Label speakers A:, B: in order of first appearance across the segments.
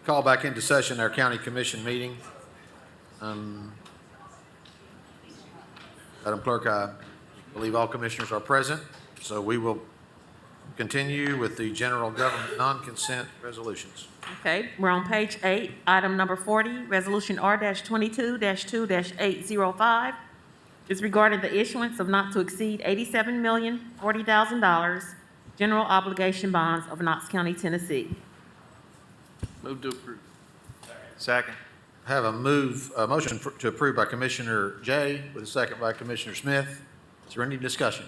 A: Call back into session our county commission meeting. Madam Clerk, I believe all commissioners are present, so we will continue with the general government non-consent resolutions.
B: Okay, we're on page 8, item number 40, Resolution R-22-2-805 is regarding the issuance of not to exceed $87,040,000 general obligation bonds of Knox County, Tennessee.
C: Move to approve.
A: Second. I have a motion to approve by Commissioner Jay with a second by Commissioner Smith. Is there any discussion?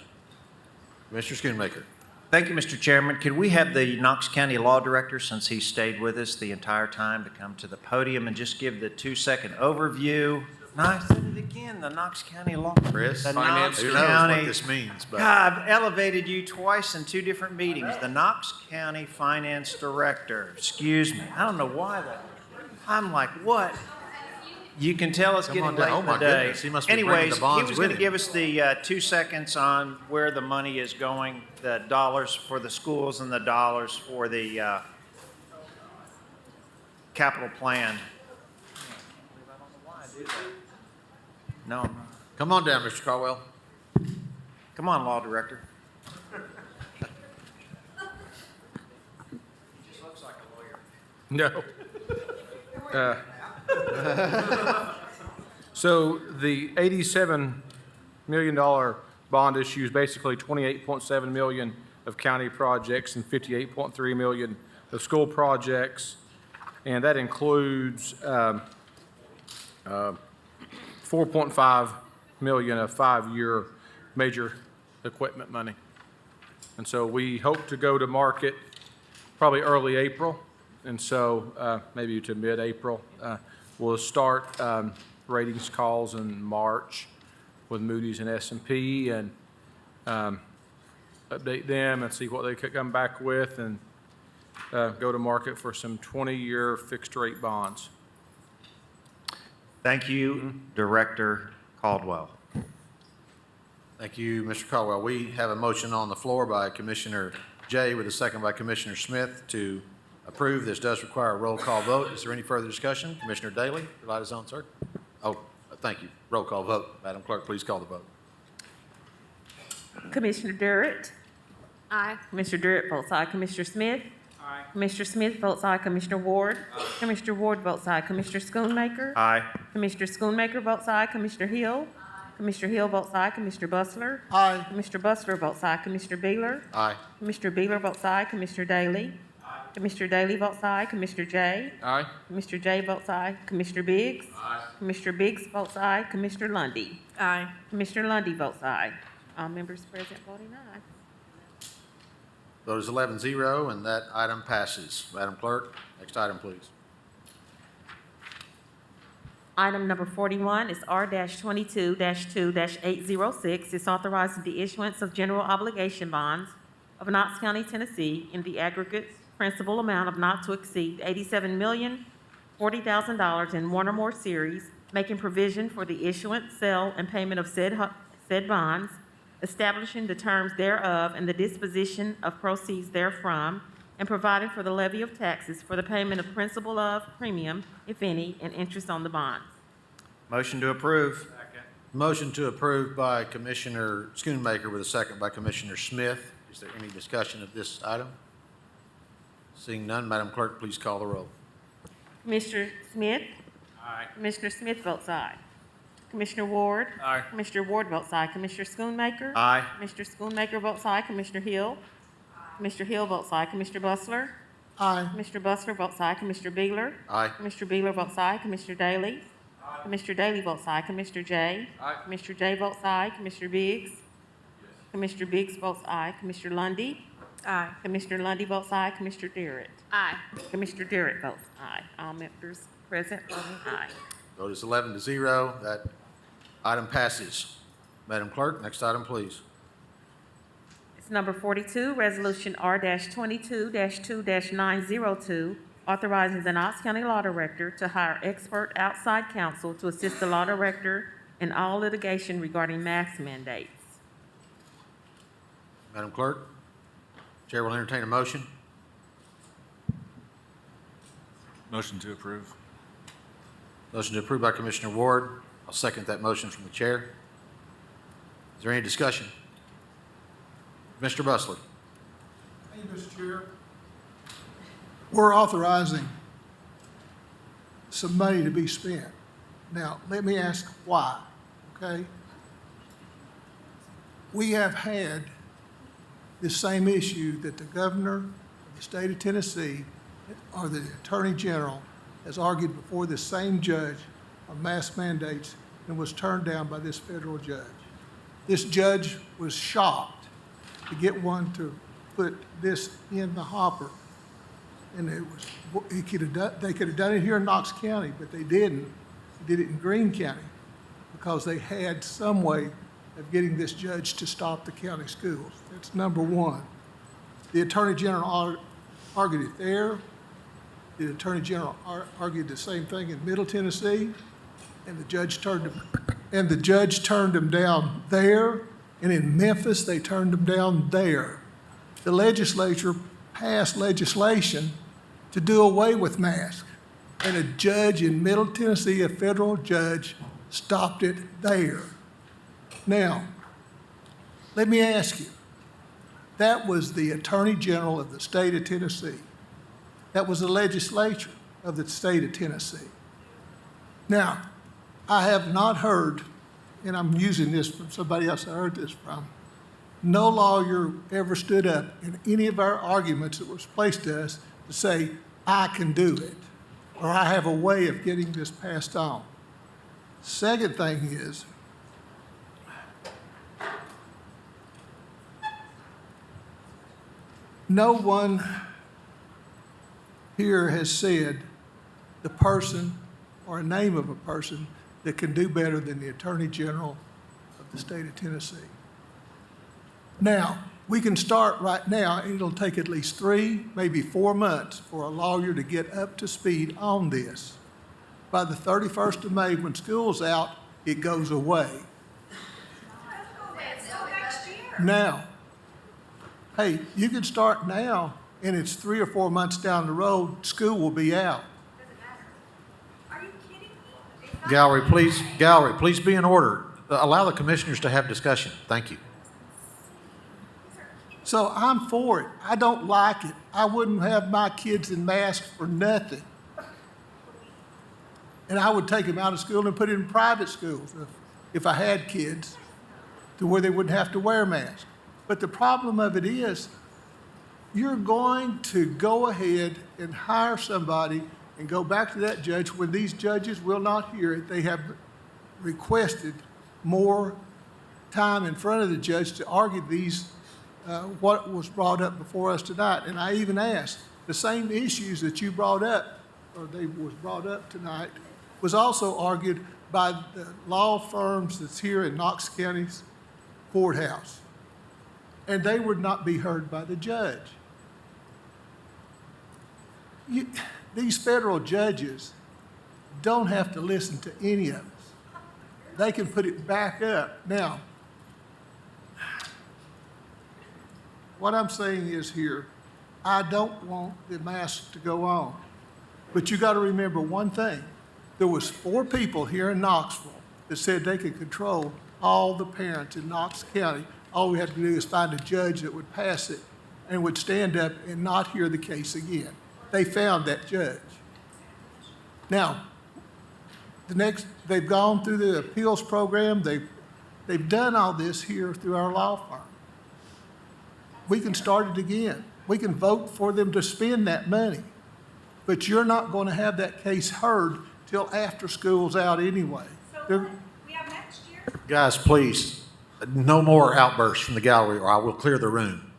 A: Commissioner Schoonmaker.
D: Thank you, Mr. Chairman. Could we have the Knox County Law Director, since he stayed with us the entire time, to come to the podium and just give the 2-second overview? No, I said it again, the Knox County Law.
A: Chris,
D: The
A: finance,
D: Knox
A: who knows
D: County.
A: what this means, but
D: God, I've elevated you twice in 2 different meetings. The Knox County Finance Director. Excuse me. I don't know why that. I'm like, what? You can tell it's
A: Come
D: getting
A: on
D: late
A: down. Oh,
D: in the
A: my
D: day.
A: goodness. He must be bringing
D: Anyways,
A: the bonds
D: he was
A: with
D: going to
A: him.
D: give us the 2 seconds on where the money is going, the dollars for the schools and the dollars for the capital plan. No, I'm not.
A: come on down, Mr. Caldwell.
D: Come on, Law Director. Just looks like a lawyer.
C: No. So the $87 million bond issue is basically $28.7 million of county projects and $58.3 million of school projects. And that includes $4.5 million of 5-year major equipment money. And so we hope to go to market probably early April. And so maybe to mid-April. We'll start ratings calls in March with Moody's and S&P and update them and see what they could come back with and go to market for some 20-year fixed-rate bonds.
D: Thank you, Director Caldwell.
A: Thank you, Mr. Caldwell. We have a motion on the floor by Commissioner Jay with a second by Commissioner Smith to approve. This does require a roll call vote. Is there any further discussion? Commissioner Daly, your light is on, sir. Oh, thank you. Roll call vote. Madam Clerk, please call the vote.
B: Commissioner Durrett? Aye. Commissioner Durrett votes aye. Commissioner Smith? Aye. Commissioner Smith votes aye. Commissioner Ward? Aye. Commissioner Ward votes aye. Commissioner Schoonmaker?
D: Aye.
B: Commissioner Schoonmaker votes aye. Commissioner Hill? Commissioner Hill votes aye. Commissioner Bustler?
A: Aye.
B: Commissioner Bustler votes aye. Commissioner Beeler?
A: Aye.
B: Commissioner Beeler votes aye. Commissioner Daly? Commissioner Daly votes aye. Commissioner Jay?
C: Aye.
B: Commissioner Jay votes aye. Commissioner Biggs? Aye. Commissioner Biggs votes aye. Commissioner Lundy? Aye. Commissioner Lundy votes aye. All members present voting aye.
A: Vote is 11-0, and that item passes. Madam Clerk, next item, please.
B: Item number 41 is R-22-2-806. It's authorizing the issuance of general obligation bonds of Knox County, Tennessee in the aggregate principal amount of not to exceed $87,040,000 in one or more series, making provision for the issuance, sale, and payment of said bonds, establishing the terms thereof and the disposition of proceeds therefrom, and providing for the levy of taxes for the payment of principal of premium, if any, and interest on the bonds.
D: Motion to approve.
A: Motion to approve by Commissioner Schoonmaker with a second by Commissioner Smith. Is there any discussion of this item? Seeing none, Madam Clerk, please call the roll.
B: Commissioner Smith?
C: Aye.
B: Commissioner Smith votes aye. Commissioner Ward?
C: Aye.
B: Commissioner Ward votes aye. Commissioner Schoonmaker?
D: Aye.
B: Commissioner Schoonmaker votes aye. Commissioner Hill? Commissioner Hill votes aye. Commissioner Bustler? Aye. Commissioner Bustler votes aye. Commissioner Beeler?
A: Aye.
B: Commissioner Beeler votes aye. Commissioner Daly? Aye. Commissioner Daly votes aye. Commissioner Jay?
C: Aye.
B: Commissioner Jay votes aye. Commissioner Biggs? Commissioner Biggs votes aye. Commissioner Lundy? Aye. Commissioner Lundy votes aye. Commissioner Durrett? Aye. Commissioner Durrett votes aye. All members present voting aye.
A: Vote is 11-0. That item passes. Madam Clerk, next item, please.
B: It's number 42, Resolution R-22-2-902, authorizing the Knox County Law Director to hire expert outside counsel to assist the Law Director in all litigation regarding mask mandates.
A: Madam Clerk, Chair will entertain a motion.
E: Motion to approve.
A: Motion to approve by Commissioner Ward. I'll second that motion from the chair. Is there any discussion? Mr. Bustler?
F: Thank you, Mr. Chair. We're authorizing some money to be spent. Now, let me ask why, okay? We have had this same issue that the governor of the state of Tennessee or the attorney general has argued before this same judge on mask mandates and was turned down by this federal judge. This judge was shocked to get one to put this in the hopper. And they could have done it here in Knox County, but they didn't. They did it in Greene County because they had some way of getting this judge to stop the county schools. That's number one. The Attorney General argued it there. The Attorney General argued the same thing in Middle Tennessee, and the judge turned him down there. And in Memphis, they turned him down there. The legislature passed legislation to do away with masks. And a judge in Middle Tennessee, a federal judge, stopped it there. Now, let me ask you, that was the Attorney General of the state of Tennessee. That was the legislature of the state of Tennessee. Now, I have not heard, and I'm using this from somebody else I heard this from, no lawyer ever stood up in any of our arguments that was placed to us to say, I can do it, or I have a way of getting this passed on. Second thing is, no one here has said the person or a name of a person that can do better than the Attorney General of the state of Tennessee. Now, we can start right now, and it'll take at least 3, maybe 4 months for a lawyer to get up to speed on this. By the 31st of May, when school's out, it goes away. Now, hey, you can start now, and it's 3 or 4 months down the road, school will be out.
G: Are you kidding me?
A: Gallery, please be in order. Allow the commissioners to have discussion. Thank you.
F: So I'm for it. I don't like it. I wouldn't have my kids in masks for nothing. And I would take them out of school and put it in private schools if I had kids to where they wouldn't have to wear masks. But the problem of it is, you're going to go ahead and hire somebody and go back to that judge when these judges will not hear it. They have requested more time in front of the judge to argue these, what was brought up before us tonight. And I even asked, the same issues that you brought up, or they was brought up tonight, was also argued by the law firms that's here in Knox County's courthouse. And they would not be heard by the judge. These federal judges don't have to listen to any of us. They can put it back up. Now, what I'm saying is here, I don't want the mask to go on. But you got to remember one thing. There was 4 people here in Knoxville that said they could control all the parents in Knox County. All we had to do is find a judge that would pass it and would stand up and not hear the case again. They found that judge. Now, they've gone through the appeals program. They've done all this here through our law firm. We can start it again. We can vote for them to spend that money. But you're not going to have that case heard till after school's out anyway.
G: So we have next year?
A: Guys, please, no more outbursts from the gallery or I will clear the room.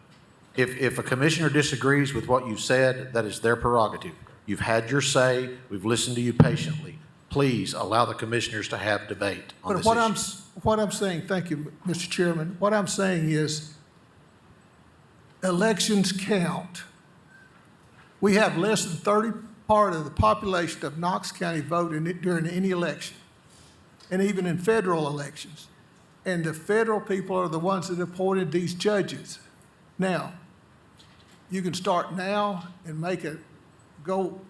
A: If a commissioner disagrees with what you've said, that is their prerogative. You've had your say. We've listened to you patiently. Please allow the commissioners to have debate on this issue.
F: What I'm saying, thank you, Mr. Chairman, what I'm saying is elections count. We have less than 30% of the population of Knox County vote during any election, and even in federal elections. And the federal people are the ones that appointed these judges. Now, you can start now and make it go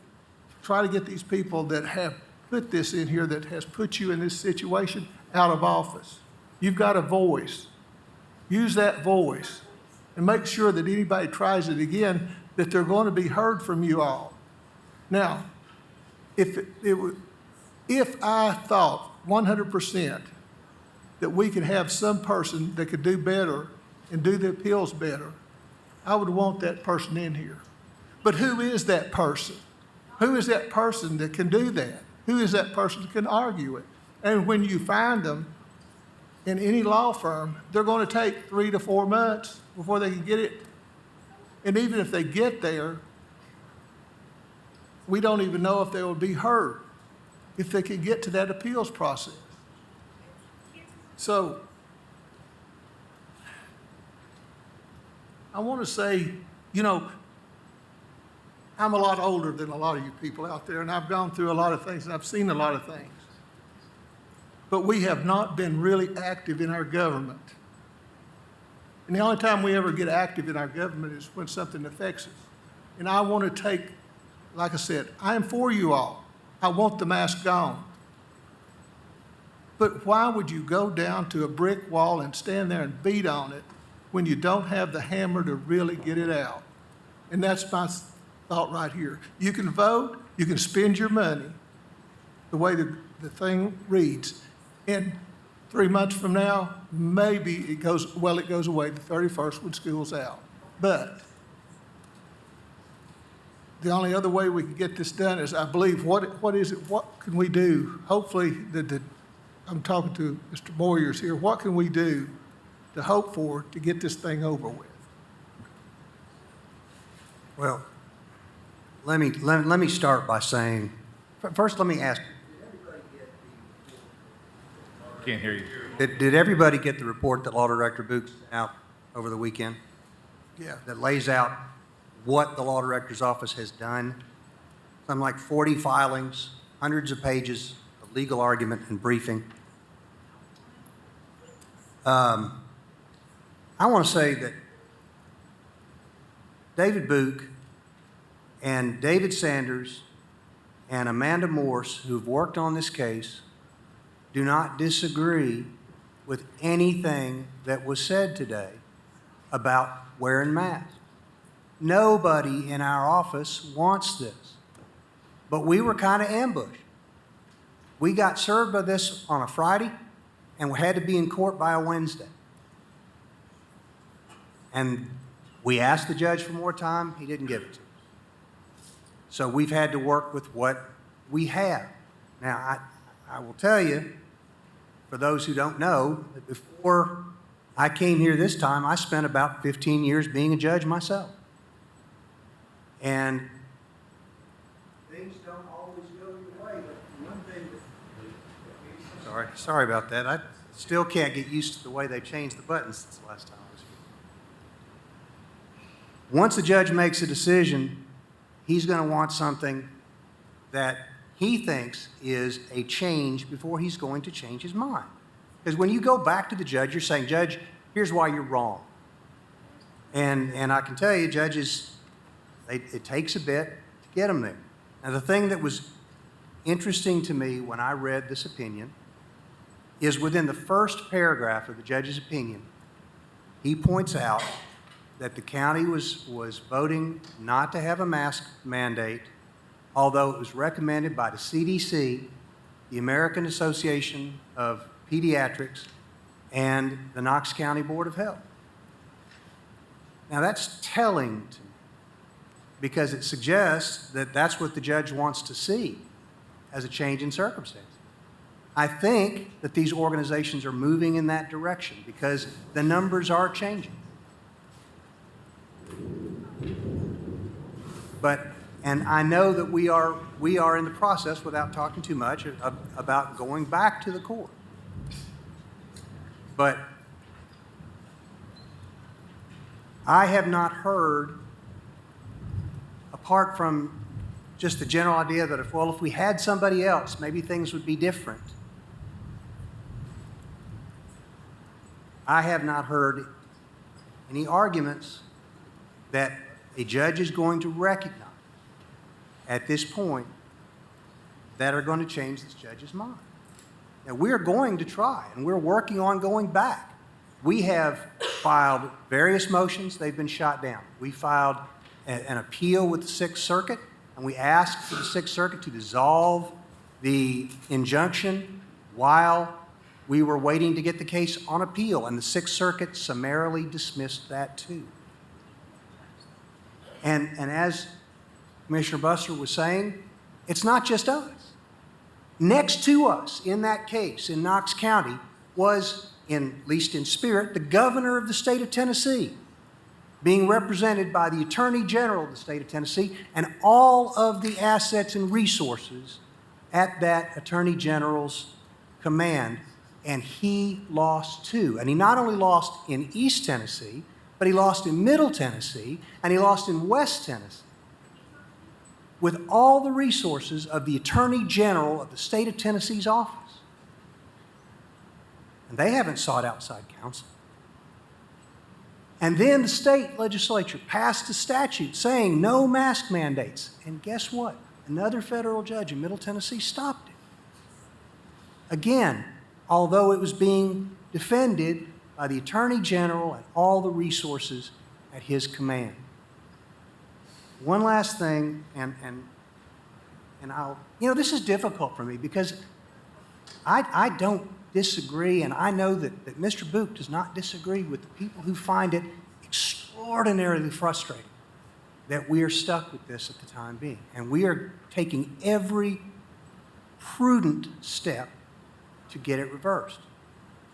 F: try to get these people that have put this in here, that has put you in this situation, out of office. You've got a voice. Use that voice and make sure that anybody tries it again, that they're going to be heard from you all. Now, if I thought 100% that we could have some person that could do better and do the appeals better, I would want that person in here. But who is that person? Who is that person that can do that? Who is that person that can argue it? And when you find them in any law firm, they're going to take 3 to 4 months before they can get it. And even if they get there, we don't even know if they will be heard, if they can get to that appeals process. So I want to say, you know, I'm a lot older than a lot of you people out there, and I've gone through a lot of things, and I've seen a lot of things. But we have not been really active in our government. And the only time we ever get active in our government is when something affects us. And I want to take, like I said, I am for you all. I want the mask gone. But why would you go down to a brick wall and stand there and beat on it when you don't have the hammer to really get it out? And that's my thought right here. You can vote, you can spend your money the way the thing reads. And 3 months from now, maybe it goes away the 31st when school's out. But the only other way we can get this done is, I believe, what can we do? Hopefully, I'm talking to Mr. Boyers here, what can we do to hope for to get this thing over with?
E: Well, let me start by saying, first let me ask,
H: Can't hear you.
E: did everybody get the report that Law Director Boots sent out over the weekend
F: Yeah.
E: that lays out what the Law Director's office has done? Something like 40 filings, hundreds of pages of legal argument and briefing. I want to say that David Book and David Sanders and Amanda Morse, who've worked on this case, do not disagree with anything that was said today about wearing masks. Nobody in our office wants this. But we were kind of ambushed. We got served by this on a Friday, and we had to be in court by a Wednesday. And we asked the judge for more time. He didn't give it to us. So we've had to work with what we have. Now, I will tell you, for those who don't know, that before I came here this time, I spent about 15 years being a judge myself. And things don't always go your way, but one thing that... Sorry about that. I still can't get used to the way they've changed the buttons since the last time I was here. Once the judge makes a decision, he's going to want something that he thinks is a change before he's going to change his mind. Because when you go back to the judge, you're saying, Judge, here's why you're wrong. And I can tell you, judges, it takes a bit to get them there. Now, the thing that was interesting to me when I read this opinion is within the first paragraph of the judge's opinion, he points out that the county was voting not to have a mask mandate, although it was recommended by the CDC, the American Association of Pediatrics, and the Knox County Board of Health. Now that's telling to me because it suggests that that's what the judge wants to see as a change in circumstance. I think that these organizations are moving in that direction because the numbers are changing. And I know that we are in the process, without talking too much, about going back to the court. But I have not heard, apart from just the general idea that if we had somebody else, maybe things would be different. I have not heard any arguments that a judge is going to recognize at this point that are going to change this judge's mind. Now, we're going to try, and we're working on going back. We have filed various motions. They've been shot down. We filed an appeal with the Sixth Circuit, and we asked for the Sixth Circuit to dissolve the injunction while we were waiting to get the case on appeal, and the Sixth Circuit summarily dismissed that too. And as Commissioner Bussler was saying, it's not just us. Next to us in that case in Knox County was, at least in spirit, the governor of the state of Tennessee, being represented by the Attorney General of the state of Tennessee and all of the assets and resources at that Attorney General's command. And he lost too. And he not only lost in East Tennessee, but he lost in Middle Tennessee, and he lost in West Tennessee. With all the resources of the Attorney General of the state of Tennessee's office. And they haven't sought outside counsel. And then the state legislature passed a statute saying no mask mandates. And guess what? Another federal judge in Middle Tennessee stopped it. Again, although it was being defended by the Attorney General and all the resources at his command. One last thing, and I'll, this is difficult for me because I don't disagree, and I know that Mr. Book does not disagree with the people who find it extraordinarily frustrating that we are stuck with this at the time being. And we are taking every prudent step to get it reversed.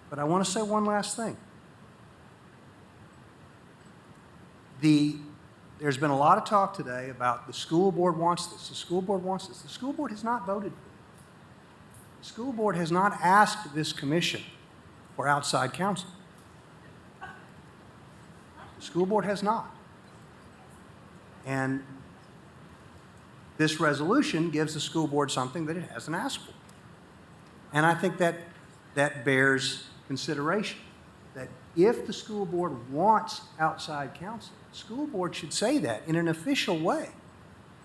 E: But I want to say one last thing. There's been a lot of talk today about the school board wants this, the school board wants this. The school board has not voted for it. The school board has not asked this commission for outside counsel. The school board has not. And this resolution gives the school board something that it hasn't asked for. And I think that bears consideration, that if the school board wants outside counsel, the school board should say that in an official way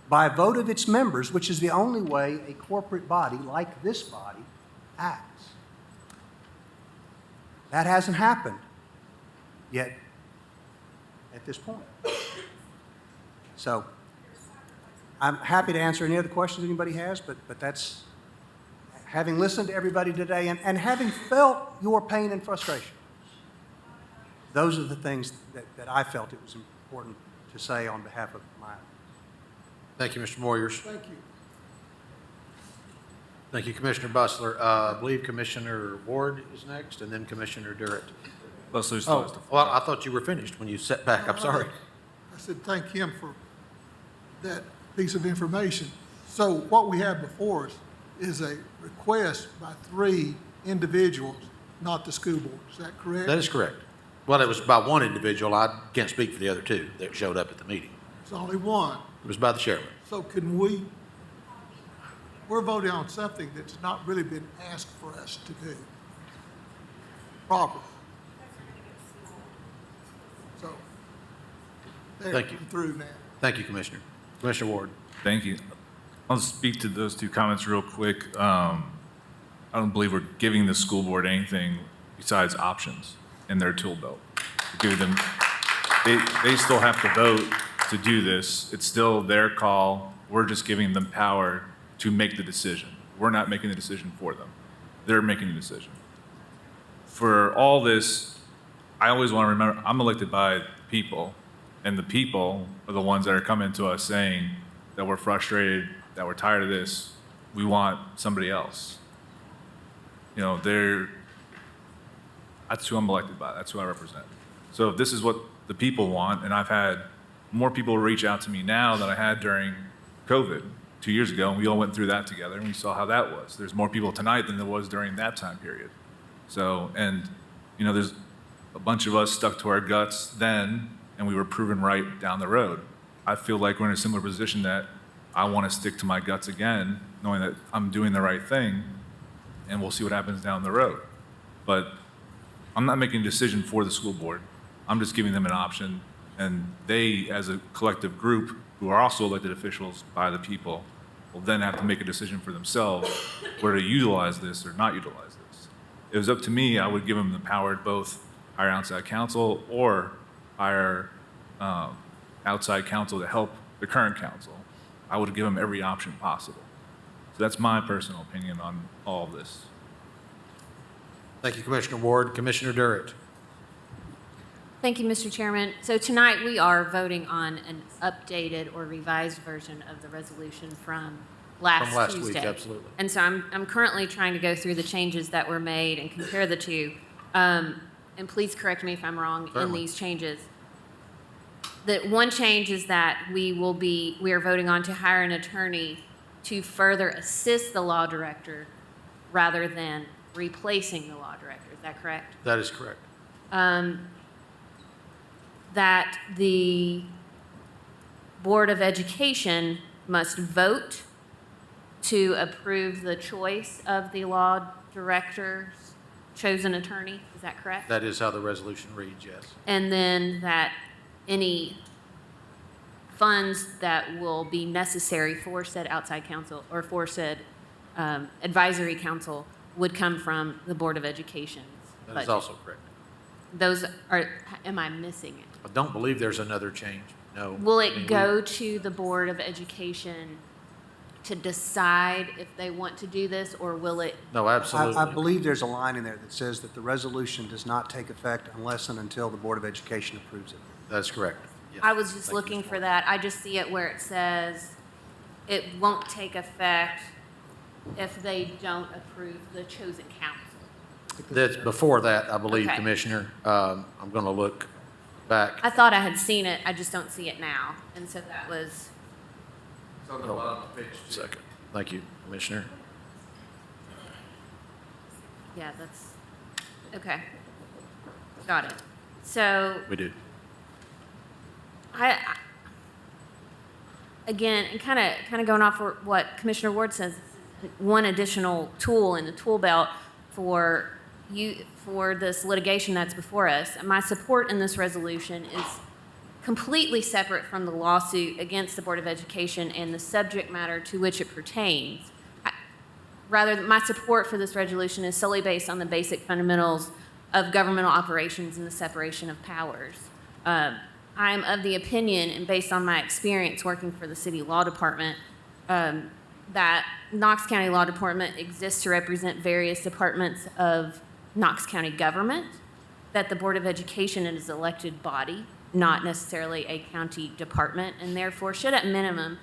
E: by a vote of its members, which is the only way a corporate body like this body acts. That hasn't happened yet at this point. So I'm happy to answer any other questions anybody has, but that's, having listened to everybody today and having felt your pain and frustration, those are the things that I felt it was important to say on behalf of my.
A: Thank you, Mr. Moyers.
F: Thank you.
A: Thank you, Commissioner Bussler. I believe Commissioner Ward is next, and then Commissioner Durrett.
H: Bussler still has
A: Oh,
H: the
A: well, I thought you were finished when you sat back. I'm sorry.
F: I said thank him for that piece of information. So what we have before us is a request by 3 individuals, not the school board. Is that correct?
A: That is correct. Well, it was by one individual. I can't speak for the other 2 that showed up at the meeting.
F: It's only one.
A: It was by the chairman.
F: So can we're voting on something that's not really been asked for us to do properly. So, there,
A: Thank you.
F: I'm through now.
A: Thank you, Commissioner. Commissioner Ward.
H: Thank you. I'll speak to those 2 comments real quick. I don't believe we're giving the school board anything besides options in their tool belt. We're giving them, they still have to vote to do this. It's still their call. We're just giving them power to make the decision. We're not making the decision for them. They're making the decision. For all this, I always want to remember, I'm elected by people, and the people are the ones that are coming to us saying that we're frustrated, that we're tired of this, we want somebody else. That's who I'm elected by, that's who I represent. So if this is what the people want, and I've had more people reach out to me now than I had during COVID 2 years ago, and we all went through that together, and we saw how that was. There's more people tonight than there was during that time period. So, there's a bunch of us stuck to our guts then, and we were proven right down the road. I feel like we're in a similar position that I want to stick to my guts again, knowing that I'm doing the right thing, and we'll see what happens down the road. But I'm not making a decision for the school board. I'm just giving them an option, and they, as a collective group, who are also elected officials by the people, will then have to make a decision for themselves whether to utilize this or not utilize this. If it was up to me, I would give them the power to both hire outside counsel or hire outside counsel to help the current counsel. I would give them every option possible. So that's my personal opinion on all of this.
A: Thank you, Commissioner Ward. Commissioner Durrett.
I: Thank you, Mr. Chairman. So tonight, we are voting on an updated or revised version of the resolution from last
A: From last
I: Tuesday.
A: week, absolutely.
I: And so I'm currently trying to go through the changes that were made and compare the two. And please correct me if I'm wrong in
A: Certainly.
I: these changes. The one change is that we are voting on to hire an attorney to further assist the law director rather than replacing the law director. Is that correct?
A: That is correct.
I: That the Board of Education must vote to approve the choice of the law director's chosen attorney. Is that correct?
A: That is how the resolution reads, yes.
I: And then that any funds that will be necessary for said outside counsel or for said advisory council would come from the Board of Education's
A: That is
I: budget.
A: also correct.
I: Those are, am I missing it?
A: I don't believe there's another change, no.
I: Will
A: I mean,
I: it go to the Board of Education to decide if they want to do this, or will it?
A: No, absolutely.
E: I believe there's a line in there that says that the resolution does not take effect unless and until the Board of Education approves it.
A: That's correct. Yes.
I: I was just
A: Thank you,
I: looking
A: Ms.
I: for
A: Ward.
I: that. I just see it where it says it won't take effect if they don't approve the chosen counsel.
A: That's before that, I believe,
I: Okay.
A: Commissioner. I'm going to look back.
I: I thought I had seen it, I just don't see it now. And so that was,
A: Second. Thank you, Commissioner.
I: yeah, that's, okay. Got it. So
A: We do.
I: Again, and kind of going off what Commissioner Ward says, one additional tool in the tool belt for this litigation that's before us. My support in this resolution is completely separate from the lawsuit against the Board of Education and the subject matter to which it pertains. Rather, my support for this resolution is solely based on the basic fundamentals of governmental operations and the separation of powers. I'm of the opinion, and based on my experience working for the city law department, that Knox County Law Department exists to represent various departments of Knox County government, that the Board of Education is an elected body, not necessarily a county department, and therefore should at minimum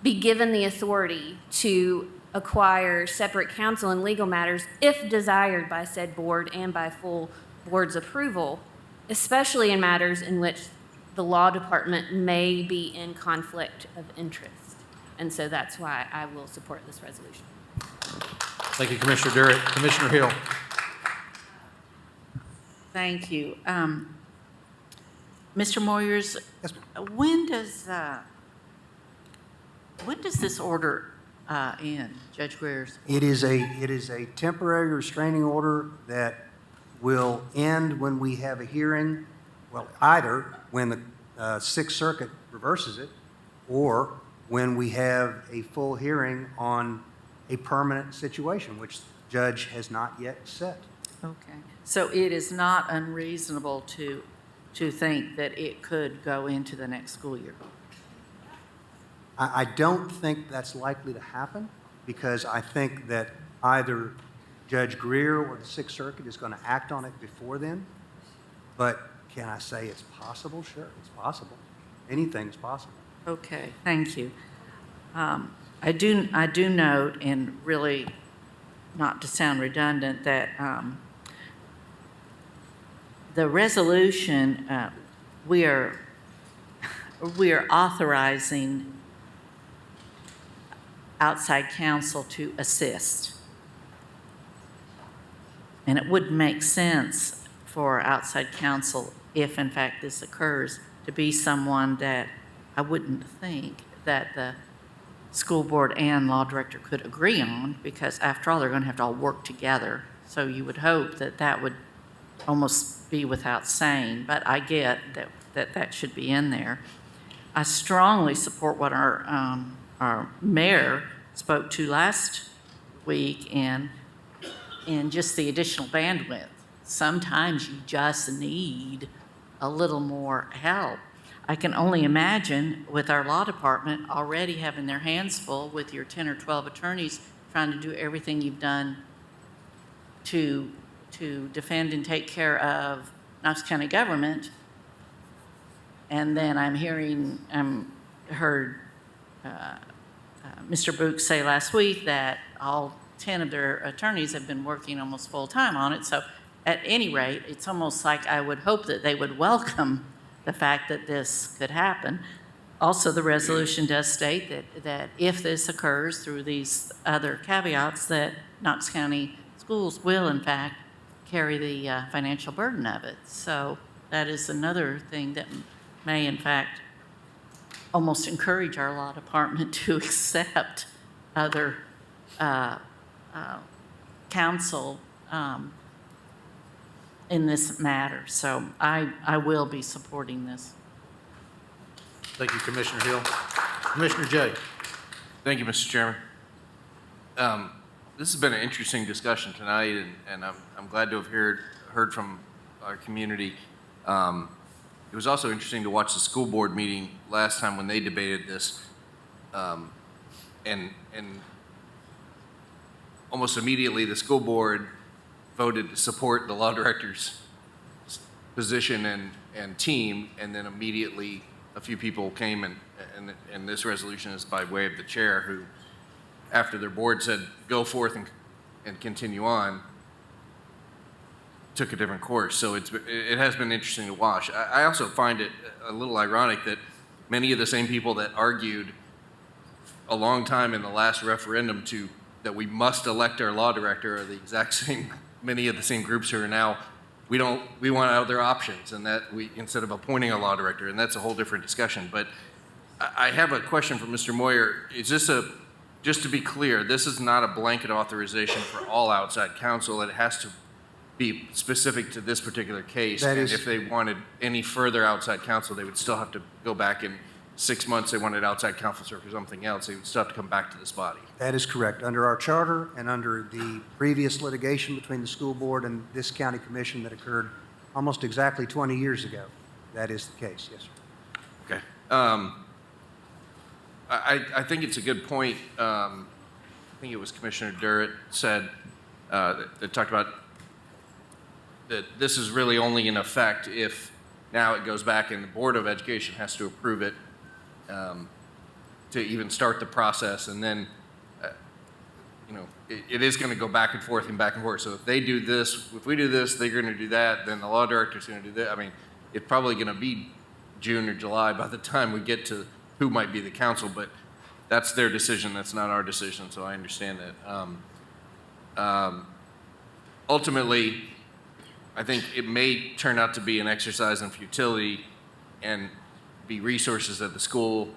I: be given the authority to acquire separate counsel in legal matters if desired by said board and by full board's approval, especially in matters in which the law department may be in conflict of interest. And so that's why I will support this resolution.
A: Thank you, Commissioner Durrett. Commissioner Hill.
J: Thank you. Mr. Moyers,
E: Yes,
J: when does this order end, Judge Greer's?
E: It is a temporary restraining order that will end when we have a hearing, well, either when the Sixth Circuit reverses it, or when we have a full hearing on a permanent situation, which the judge has not yet set.
J: Okay. So it is not unreasonable to think that it could go into the next school year?
E: I don't think that's likely to happen, because I think that either Judge Greer or the Sixth Circuit is going to act on it before then. But can I say it's possible? Sure, it's possible. Anything is possible.
J: Okay, thank you. I do note, and really not to sound redundant, that the resolution, we are authorizing outside counsel to assist. And it wouldn't make sense for outside counsel, if in fact this occurs, to be someone that I wouldn't think that the school board and law director could agree on, because after all, they're going to have to all work together. So you would hope that that would almost be without saying, but I get that should be in there. I strongly support what our mayor spoke to last week in just the additional bandwidth. Sometimes you just need a little more help. I can only imagine with our law department already having their hands full with your 10 or 12 attorneys trying to do everything you've done to defend and take care of Knox County government. And then heard Mr. Book say last week that all 10 of their attorneys have been working almost full-time on it. So at any rate, it's almost like I would hope that they would welcome the fact that this could happen. Also, the resolution does state that if this occurs through these other caveats, that Knox County schools will, in fact, carry the financial burden of it. So that is another thing that may, in fact, almost encourage our law department to accept other counsel in this matter. So I will be supporting this.
A: Thank you, Commissioner Hill. Commissioner Jay.
K: Thank you, Mr. Chairman. This has been an interesting discussion tonight, and I'm glad to have heard from our community. It was also interesting to watch the school board meeting last time when they debated this, and almost immediately the school board voted to support the law director's position and team, and then immediately a few people came and this resolution is by way of the chair, who, after their board said go forth and continue on, took a different course. So it has been interesting to watch. I also find it a little ironic that many of the same people that argued a long time in the last referendum that we must elect our law director are the exact same, many of the same groups who are now, we want other options, and that instead of appointing a law director, and that's a whole different discussion. But I have a question for Mr. Moyer. Just to be clear, this is not a blanket authorization for all outside counsel. It has to be specific to this particular case.
E: That
K: and
E: is-
K: if they wanted any further outside counsel, they would still have to go back in 6 months. They wanted outside counsel for something else. They would still have to come back to this body.
E: That is correct. Under our charter and under the previous litigation between the school board and this county commission that occurred almost exactly 20 years ago, that is the case, yes, sir.
K: Okay. I think it's a good point. I think it was Commissioner Durrett said, that talked about that this is really only in effect if now it goes back and the Board of Education has to approve it to even start the process. And then, it is going to go back and forth and back and forth. So if they do this, if we do this, they're going to do that, then the law director's going to do that. I mean, it's probably going to be June or July by the time we get to who might be the council, but that's their decision. That's not our decision, so I understand that. Ultimately, I think it may turn out to be an exercise in futility and be resources that the school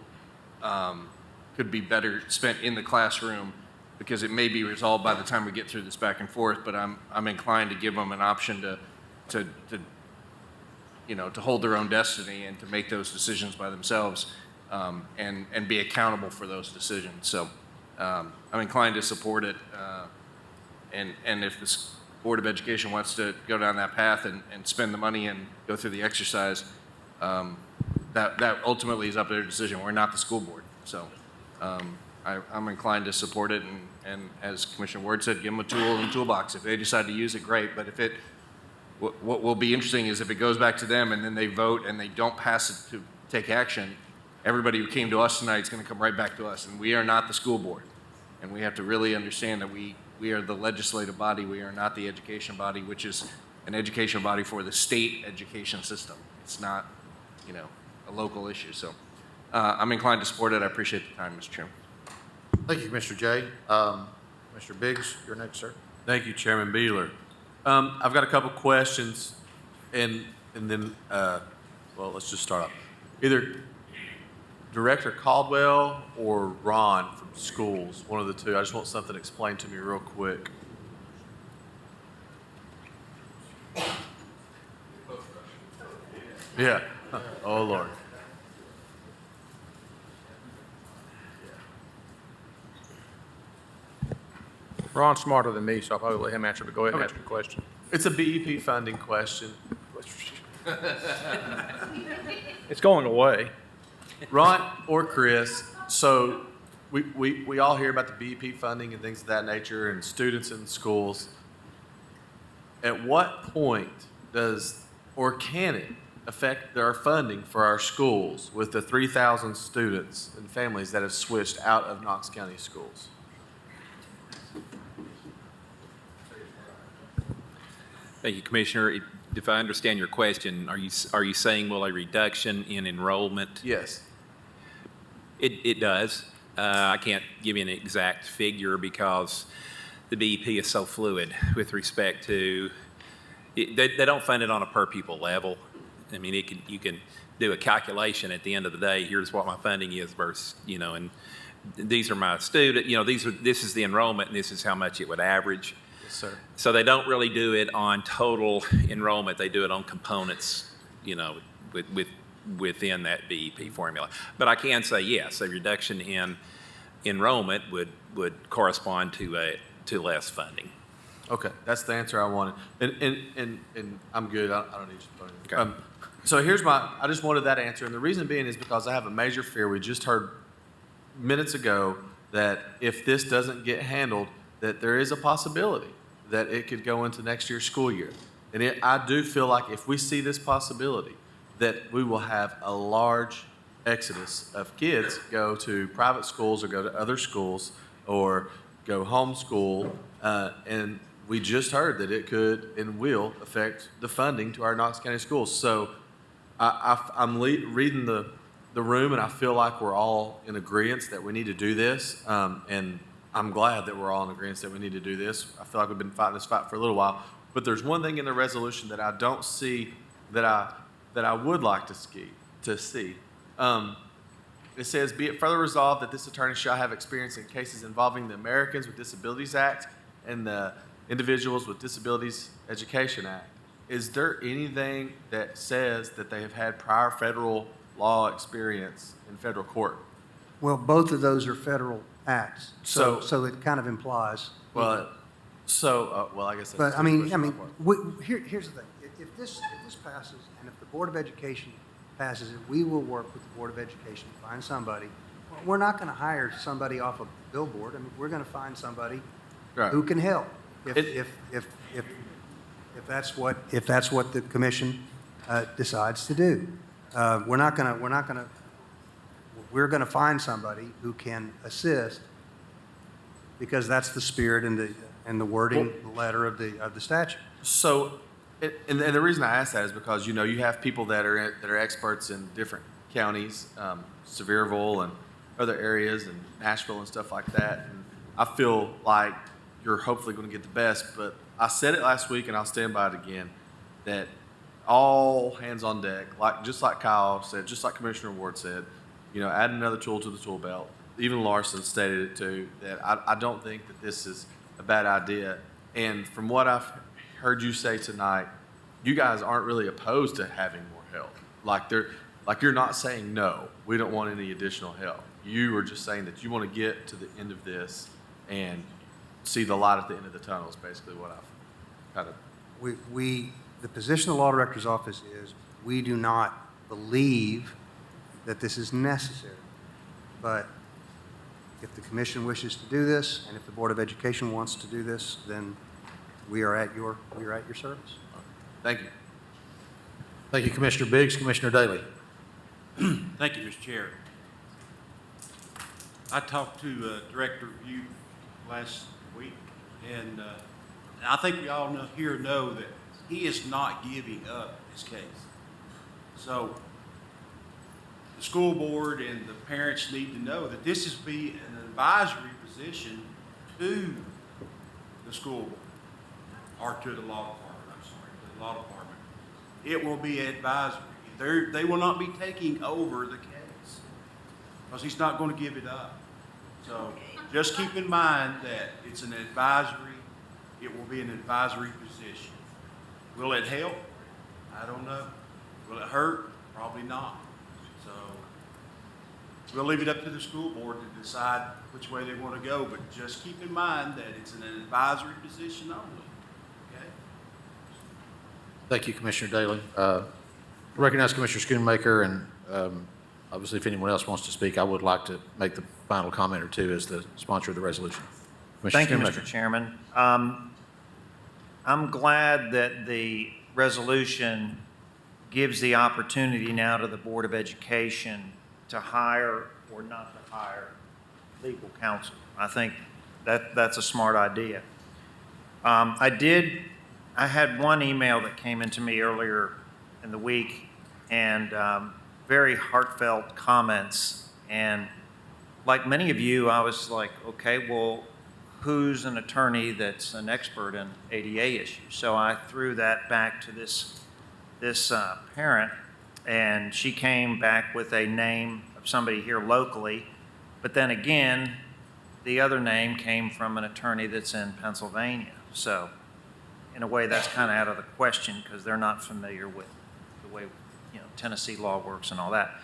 K: could be better spent in the classroom, because it may be resolved by the time we get through this back and forth. But I'm inclined to give them an option to hold their own destiny and to make those decisions by themselves, and be accountable for those decisions. So I'm inclined to support it, and if the Board of Education wants to go down that path and spend the money and go through the exercise, that ultimately is up to their decision. We're not the school board. So I'm inclined to support it, and as Commissioner Ward said, give them a tool in the toolbox. If they decide to use it, great. But what will be interesting is if it goes back to them and then they vote and they don't pass it to take action, everybody who came to us tonight is going to come right back to us. And we are not the school board. And we have to really understand that we are the legislative body. We are not the education body, which is an education body for the state education system. It's not, a local issue. So I'm inclined to support it. I appreciate the time, Mr. Chairman.
A: Thank you, Mr. Jay. Mr. Biggs, you're next, sir.
L: Thank you, Chairman Beeler. I've got a couple questions, and then, let's just start off. Either Director Caldwell or Ron from schools, one of the two. I just want something explained to me real quick. Yeah. Oh, Lord.
C: Ron's smarter than me, so I'll probably let him answer, but go ahead and ask your question.
L: It's a BEP funding question.
C: It's going away.
L: Ron or Chris, so we all hear about the BEP funding and things of that nature and students in schools. At what point does, or can it affect our funding for our schools with the 3,000 students and families that have switched out of Knox County schools?
M: Thank you, Commissioner. If I understand your question, are you saying, will a reduction in enrollment?
L: Yes.
M: It does. I can't give you an exact figure because the BEP is so fluid with respect to, they don't fund it on a per pupil level. I mean, you can do a calculation at the end of the day, here's what my funding is versus, and these are my student, this is the enrollment and this is how much it would average.
L: Yes, sir.
M: So they don't really do it on total enrollment. They do it on components, within that BEP formula. But I can say, yes, a reduction in enrollment would correspond to less funding.
L: Okay, that's the answer I wanted. And I'm good. I don't need your phone.
M: Okay.
L: So I just wanted that answer. And the reason being is because I have a major fear. We just heard minutes ago that if this doesn't get handled, that there is a possibility that it could go into next year's school year. And I do feel like if we see this possibility, that we will have a large exodus of kids go to private schools or go to other schools or go homeschool. And we just heard that it could and will affect the funding to our Knox County schools. So I'm reading the room, and I feel like we're all in agreement that we need to do this. And I'm glad that we're all in agreement that we need to do this. I feel like we've been fighting this fight for a little while. But there's one thing in the resolution that I don't see that I would like to see. It says, be it further resolved that this attorney shall have experience in cases involving the Americans with Disabilities Act and the Individuals with Disabilities Education Act. Is there anything that says that they have had prior federal law experience in federal court?
E: Well, both of those are federal acts,
L: So-
E: so it kind of implies.
L: Well, I guess that's.
E: But, here's the thing. If this passes, and if the Board of Education passes it, we will work with the Board of Education to find somebody. We're not going to hire somebody off a billboard. We're going to find somebody
L: Right.
E: who can help.
L: It-
E: If that's what the commission decides to do. We're going to find somebody who can assist, because that's the spirit and the wording, the letter of the statute.
L: So, and the reason I ask that is because, you have people that are experts in different counties, Sevierville and other areas, and Nashville and stuff like that. And I feel like you're hopefully going to get the best, but I said it last week and I'll stand by it again, that all hands on deck, just like Kyle said, just like Commissioner Ward said, add another tool to the tool belt. Even Larson stated it too, that I don't think that this is a bad idea. And from what I've heard you say tonight, you guys aren't really opposed to having more help. Like you're not saying, no, we don't want any additional help. You are just saying that you want to get to the end of this and see the light at the end of the tunnel is basically what I've kind of.
E: The position of the Law Director's Office is, we do not believe that this is necessary. But if the commission wishes to do this, and if the Board of Education wants to do this, then we are at your service.
L: Thank you.
A: Thank you, Commissioner Biggs. Commissioner Daly.
N: Thank you, Mr. Chair. I talked to Director View last week, and I think we all know that he is not giving up his case. So the school board and the parents need to know that this is be an advisory position to the school board, or to the law department, to the law department. It will be advisory. They will not be taking over the case, because he's not going to give it up. So just keep in mind that it's an advisory, it will be an advisory position. Will it help? I don't know. Will it hurt? Probably not. So we'll leave it up to the school board to decide which way they want to go, but just keep in mind that it's an advisory position only, okay?
A: Thank you, Commissioner Daly. Recognize Commissioner Schoonmaker, and obviously if anyone else wants to speak, I would like to make the final comment or two as the sponsor of the resolution.
D: Thank you,
A: Commissioner
D: Mr. Chairman. I'm glad that the resolution gives the opportunity now to the Board of Education to hire or not to hire legal counsel. I think that's a smart idea. I had one email that came into me earlier in the week, and very heartfelt comments. And like many of you, I was like, okay, well, who's an attorney that's an expert in ADA issues? So I threw that back to this parent, and she came back with a name of somebody here locally. But then again, the other name came from an attorney that's in Pennsylvania. So in a way, that's kind of out of the question because they're not familiar with the way, Tennessee law works and all that.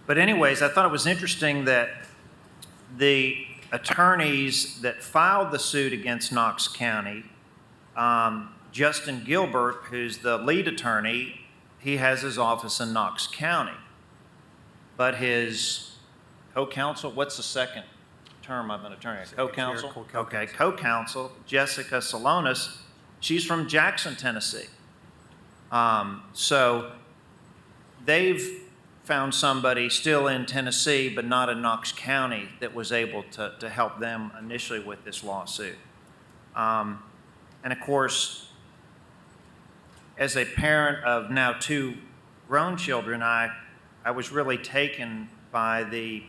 D: But anyways, I thought it was interesting that the attorneys that filed the suit against Knox County, Justin Gilbert, who's the lead attorney, he has his office in Knox County. But his co-counsel, what's the second term of an attorney? Co-counsel? Okay, co-counsel, Jessica Salonis, she's from Jackson, Tennessee. So they've found somebody still in Tennessee, but not in Knox County, that was able to help them initially with this lawsuit. And of course, as a parent of now 2 grown children, I was really taken by the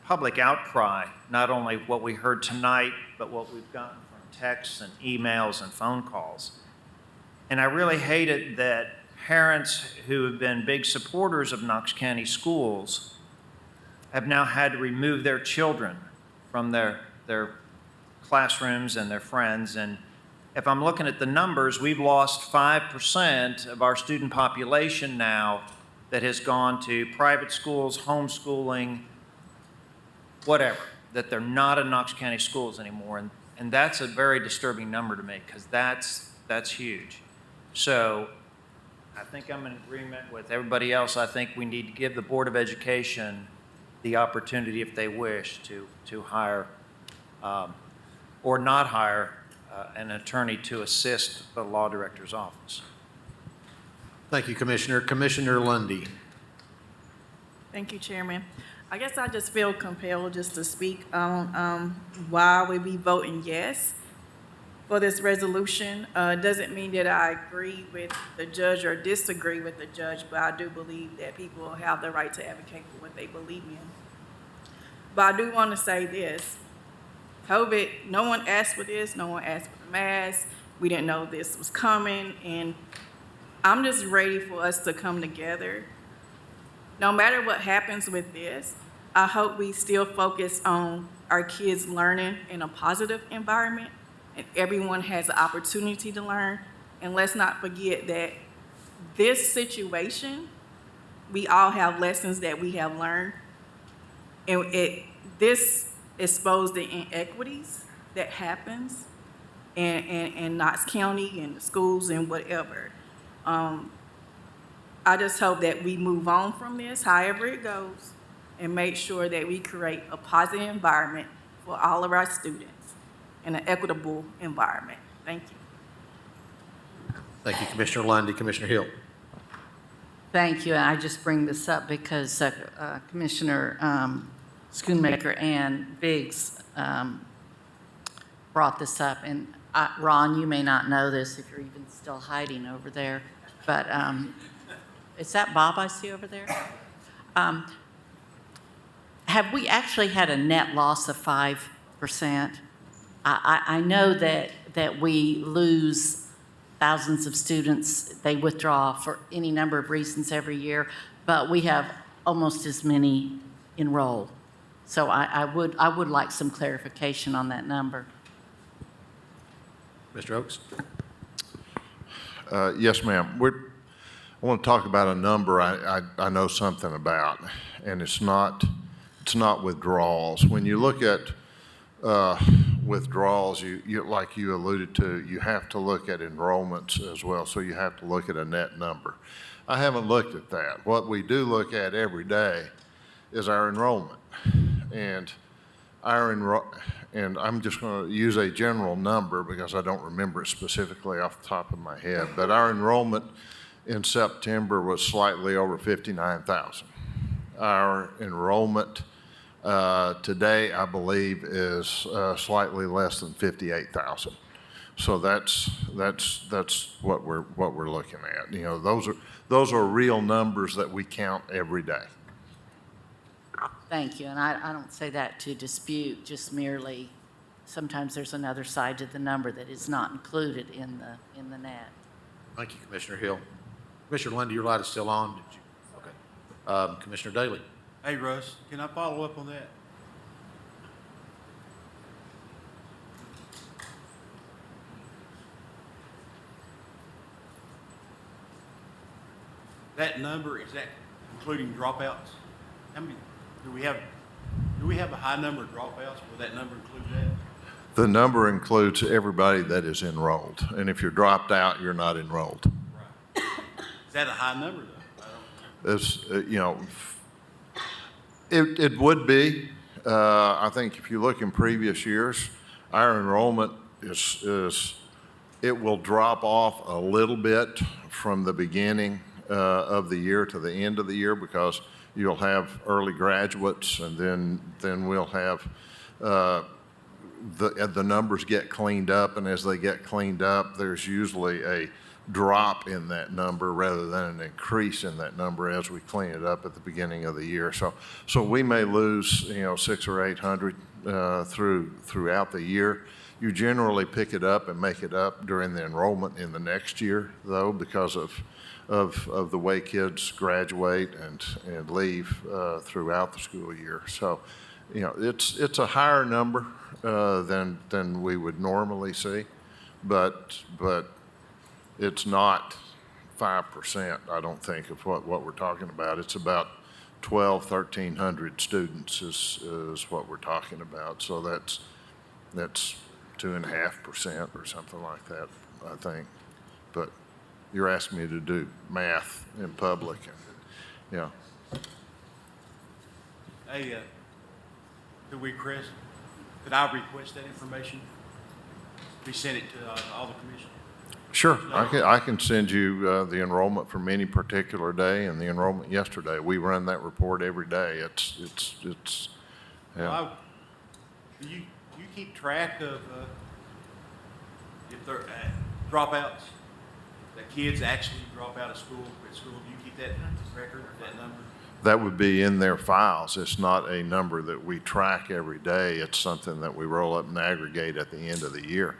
D: public outcry, not only what we heard tonight, but what we've gotten from texts and emails and phone calls. And I really hated that parents who have been big supporters of Knox County schools have now had to remove their children from their classrooms and their friends. And if I'm looking at the numbers, we've lost 5% of our student population now that has gone to private schools, homeschooling, whatever, that they're not in Knox County schools anymore. And that's a very disturbing number to me because that's huge. So I think I'm in agreement with everybody else. I think we need to give the Board of Education the opportunity, if they wish, to hire or not hire an attorney to assist the law director's office.
A: Thank you, Commissioner. Commissioner Lundy.
O: Thank you, Chairman. I guess I just feel compelled just to speak on why we be voting yes for this resolution. Doesn't mean that I agree with the judge or disagree with the judge, but I do believe that people have the right to advocate for what they believe in. But I do want to say this. COVID, no one asked for this. No one asked for the mask. We didn't know this was coming. And I'm just ready for us to come together. No matter what happens with this, I hope we still focus on our kids learning in a positive environment, and everyone has the opportunity to learn. And let's not forget that this situation, we all have lessons that we have learned. And this exposed the inequities that happens in Knox County and the schools and whatever. I just hope that we move on from this, however it goes, and make sure that we create a positive environment for all of our students and an equitable environment. Thank you.
A: Thank you, Commissioner Lundy. Commissioner Hill.
J: Thank you. And I just bring this up because Commissioner Schoonmaker and Biggs brought this up. And Ron, you may not know this if you're even still hiding over there, but is that Bob I see over there? Have we actually had a net loss of 5%? I know that we lose thousands of students. They withdraw for any number of reasons every year, but we have almost as many enrolled. So I would like some clarification on that number.
A: Mr. Oakes.
P: Yes, ma'am. I want to talk about a number I know something about, and it's not it's not withdrawals. When you look at withdrawals, like you alluded to, you have to look at enrollments as well, so you have to look at a net number. I haven't looked at that. What we do look at every day is our enrollment. And and I'm just going to use a general number because I don't remember it specifically off the top of my head, but our enrollment in September was slightly over 59,000. Our enrollment today, I believe, is slightly less than 58,000. So that's what we're looking at. You know, those are real numbers that we count every day.
J: Thank you, and I don't say that to dispute, just merely, sometimes there's another side to the number that is not included in the net.
A: Thank you, Commissioner Hill. Commissioner Lundy, your light is still on. Did you? Okay. Commissioner Daly.
N: Hey, Russ, can I follow up on that? That number, is that including dropouts? How many, do we have a high number of dropouts? Will that number include that?
P: The number includes everybody that is enrolled, and if you're dropped out, you're not enrolled.
N: Right. Is that a high number, though?
P: It's, you know, it would be. I think if you look in previous years, our enrollment it will drop off a little bit from the beginning of the year to the end of the year because you'll have early graduates, and then we'll have the numbers get cleaned up, and as they get cleaned up, there's usually a drop in that number rather than an increase in that number as we clean it up at the beginning of the year. So we may lose, you know, 600 or 800 throughout the year. You generally pick it up and make it up during the enrollment in the next year, though, because of the way kids graduate and leave throughout the school year. So, you know, it's a higher number than we would normally see, but it's not 5%, I don't think, of what we're talking about. It's about 1,300 students is what we're talking about. So that's 2.5% or something like that, I think. But you're asking me to do math in public, and, you know.
N: Hey, could I request that information? Be sent it to all the commissioners?
P: Sure, I can send you the enrollment from any particular day and the enrollment yesterday. We run that report every day. It's yeah.
N: Well, do you keep track of if there are dropouts, that kids actually drop out of school, quit school? Do you keep that record, that number?
P: That would be in their files. It's not a number that we track every day. It's something that we roll up and aggregate at the end of the year.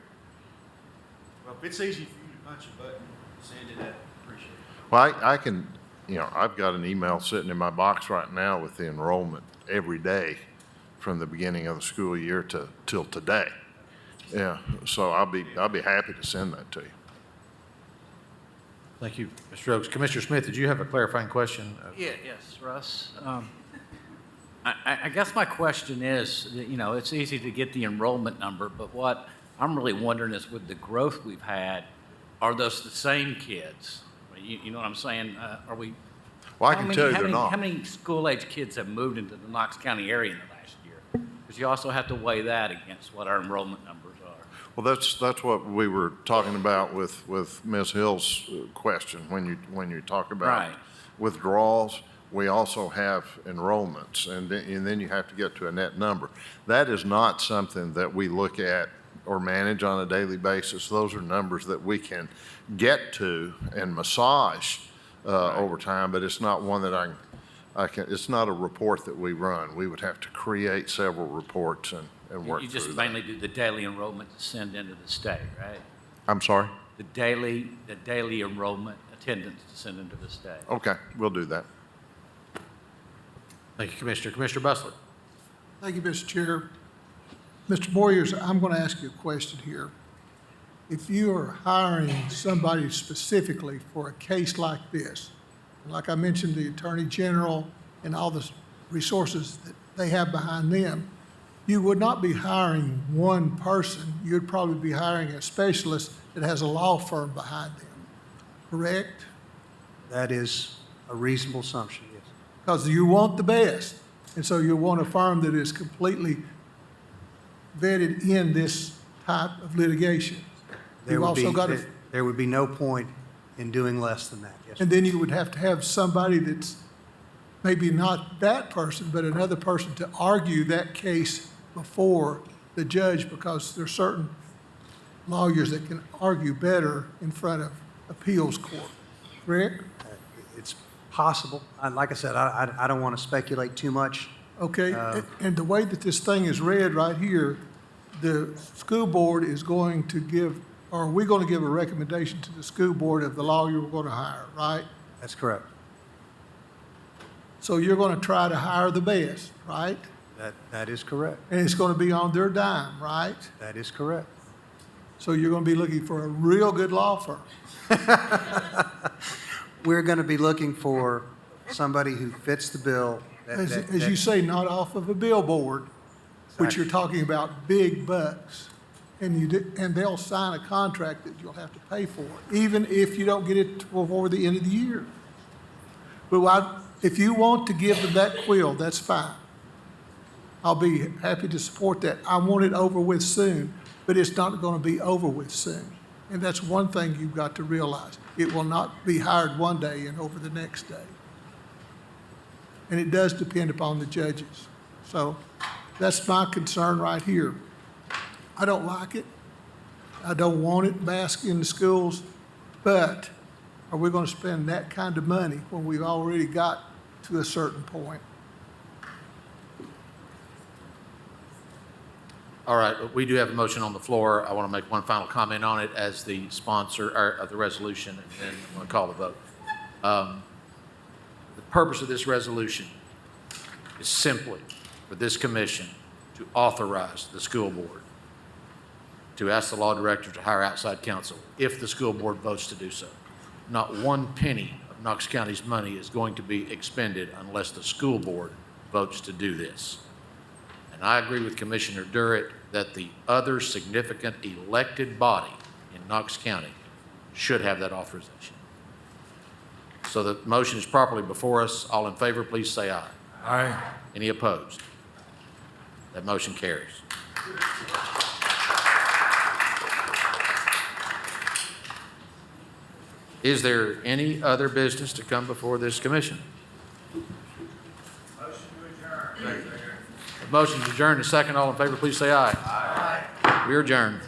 N: Well, if it's easy for you to punch a button, send it out. Appreciate it.
P: Well, I can, you know, I've got an email sitting in my box right now with the enrollment every day from the beginning of the school year till today. Yeah, so I'll be happy to send that to you.
A: Thank you, Mr. Oaks. Commissioner Smith, did you have a clarifying question?
Q: Yes, Russ. I guess my question is, you know, it's easy to get the enrollment number, but what I'm really wondering is with the growth we've had, are those the same kids? You know what I'm saying? Are we?
P: Well, I can tell you they're not.
Q: How many school-age kids have moved into the Knox County area in the last year? Because you also have to weigh that against what our enrollment numbers are.
P: Well, that's what we were talking about with Ms. Hill's question. When you talk about withdrawals, we also have enrollments, and then you have to get to a net number. That is not something that we look at or manage on a daily basis. Those are numbers that we can get to and massage over time, but it's not one that I can. It's not a report that we run. We would have to create several reports and work
Q: You just
P: through
Q: mainly do the daily enrollment to send into the state, right?
P: I'm sorry?
Q: The daily enrollment attendance to send into the state.
P: Okay, we'll do that.
A: Thank you, Commissioner. Commissioner Bustler.
F: Thank you, Mr. Chair. Mr. Moyers, I'm going to ask you a question here. If you are hiring somebody specifically for a case like this, like I mentioned, the Attorney General and all the resources that they have behind them, you would not be hiring one person. You'd probably be hiring a specialist that has a law firm behind them, correct?
E: That is a reasonable assumption, yes.
F: Because you want the best. And so you want a firm that is completely vetted in this type of litigation. You've also got to,
E: There would be no point in doing less than that, yes.
F: and then you would have to have somebody that's maybe not that person, but another person to argue that case before the judge, because there's certain lawyers that can argue better in front of appeals court, correct?
E: It's possible. Like I said, I don't want to speculate too much.
F: Okay, and the way that this thing is read right here, the school board is going to give, or we're going to give a recommendation to the school board of the lawyer we're going to hire, right?
E: That's correct.
F: So you're going to try to hire the best, right?
E: That is correct.
F: And it's going to be on their dime, right?
E: That is correct.
F: So you're going to be looking for a real good law firm.
E: We're going to be looking for somebody who fits the bill.
F: As you say, not off of a billboard, which you're talking about big bucks. And they'll sign a contract that you'll have to pay for, even if you don't get it before the end of the year. But if you want to give them that quill, that's fine. I'll be happy to support that. I want it over with soon, but it's not going to be over with soon. And that's one thing you've got to realize. It will not be hired one day and over the next day. And it does depend upon the judges. So that's my concern right here. I don't like it. I don't want it bask in the schools, but are we going to spend that kind of money when we've already got to a certain point?
A: All right, but we do have a motion on the floor. I want to make one final comment on it as the sponsor of the resolution, and then I'm going to call the vote. The purpose of this resolution is simply for this commission to authorize the school board to ask the law director to hire outside counsel if the school board votes to do so. Not one penny of Knox County's money is going to be expended unless the school board votes to do this. And I agree with Commissioner Durrett that the other significant elected body in Knox County should have that authorization. So the motion is properly before us. All in favor, please say aye.
L: Aye.
A: Any opposed? That motion carries. Is there any other business to come before this commission? Motion to adjourn. Motion to adjourn, a second. All in favor, please say aye. Aye. We are adjourned.